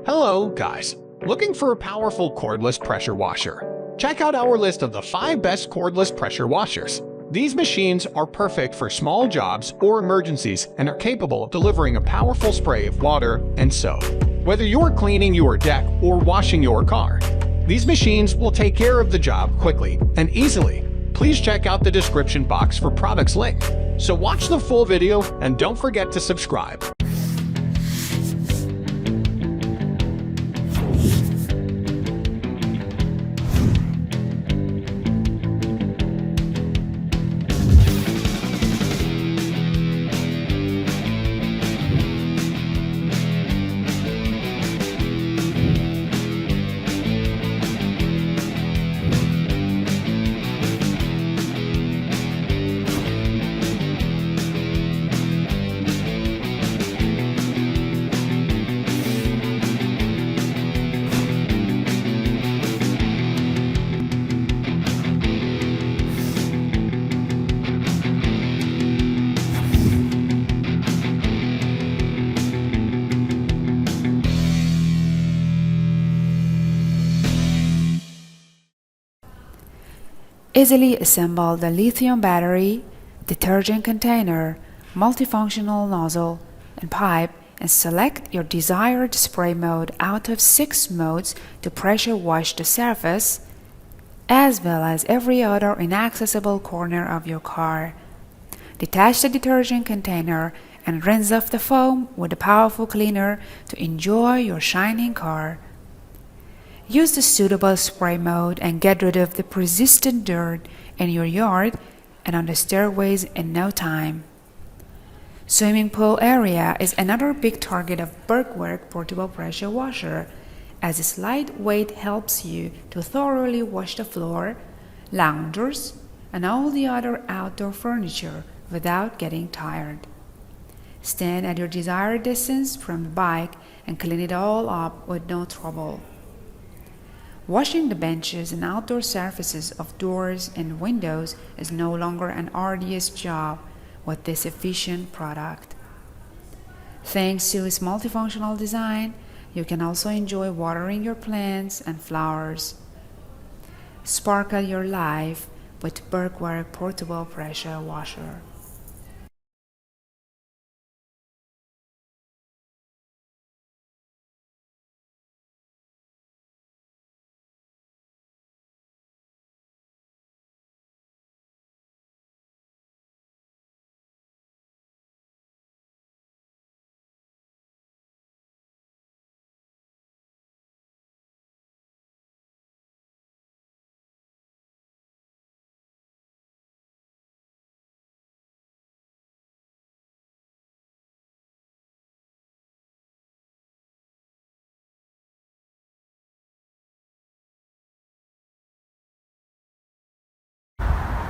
Hello, guys. Looking for a powerful cordless pressure washer? Check out our list of the 5 best cordless pressure washers. These machines are perfect for small jobs or emergencies and are capable of delivering a powerful spray of water and soap. Whether you're cleaning your deck or washing your car, these machines will take care of the job quickly and easily. Please check out the description box for products link. So watch the full video and don't forget to subscribe. Easily assemble the lithium battery, detergent container, multifunctional nozzle, and pipe, and select your desired spray mode out of 6 modes to pressure wash the surface, as well as every other inaccessible corner of your car. Detach the detergent container and rinse off the foam with a powerful cleaner to enjoy your shining car. Use the suitable spray mode and get rid of the persistent dirt in your yard and on the stairways in no time. Swimming pool area is another big target of BERGWERK portable pressure washer, as its light weight helps you to thoroughly wash the floor, loungers, and all the other outdoor furniture without getting tired. Stand at your desired distance from the bike and clean it all up with no trouble. Washing the benches and outdoor surfaces of doors and windows is no longer an arduous job with this efficient product. Thanks to its multifunctional design, you can also enjoy watering your plants and flowers. Sparkle your life with BERGWERK portable pressure washer.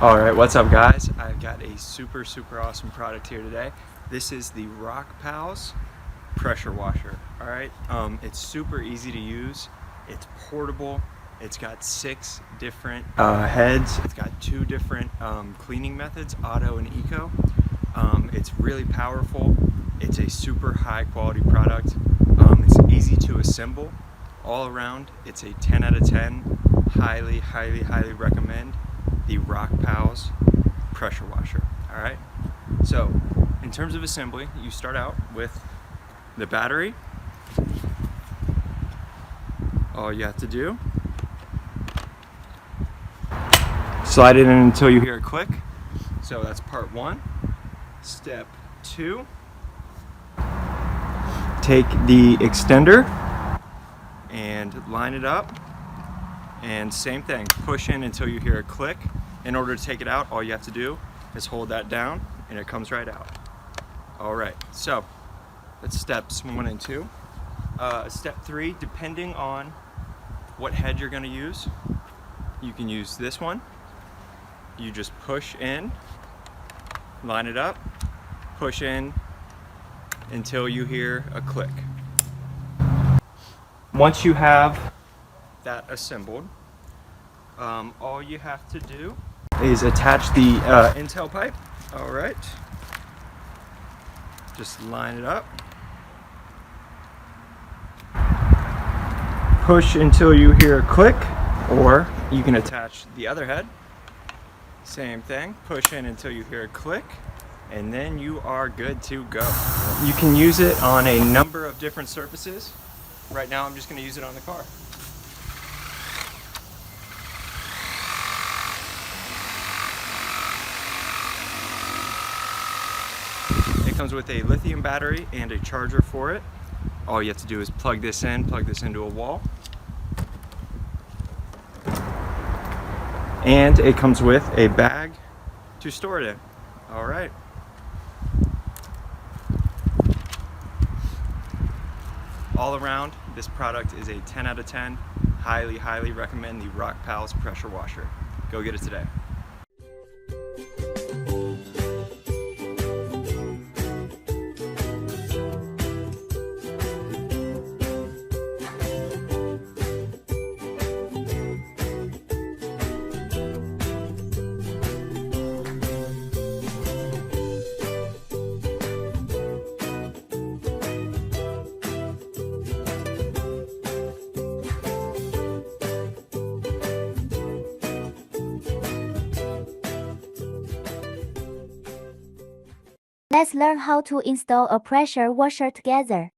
Alright, what's up guys? I've got a super awesome product here today. This is the ROCKPALS pressure washer. Alright, it's super easy to use, it's portable, it's got 6 different heads, it's got 2 different cleaning methods, auto and eco. It's really powerful, it's a super high quality product, it's easy to assemble. All around, it's a 10 out of 10, highly recommend the ROCKPALS pressure washer. Alright, so in terms of assembly, you start out with the battery. All you have to do, slide it in until you hear a click. So that's part 1. Step 2, take the extender and line it up. And same thing, push in until you hear a click. In order to take it out, all you have to do is hold that down and it comes right out. Alright, so that's steps 1 and 2. Step 3, depending on what head you're going to use, you can use this one. You just push in, line it up, push in until you hear a click. Once you have that assembled, all you have to do is attach the intel pipe. All right, just line it up, push until you hear a click, or you can attach the other head. Same thing, push in until you hear a click, and then you are good to go. You can use it on a number of different surfaces. Right now I'm just going to use it on the car. It comes with a lithium battery and a charger for it. All you have to do is plug this into a wall. And it comes with a bag to store it in. All right. All around, this product is a 10 out of 10. Highly, highly recommend the ROCKPALS pressure washer. Go get it today. Let's learn how to install a pressure washer together.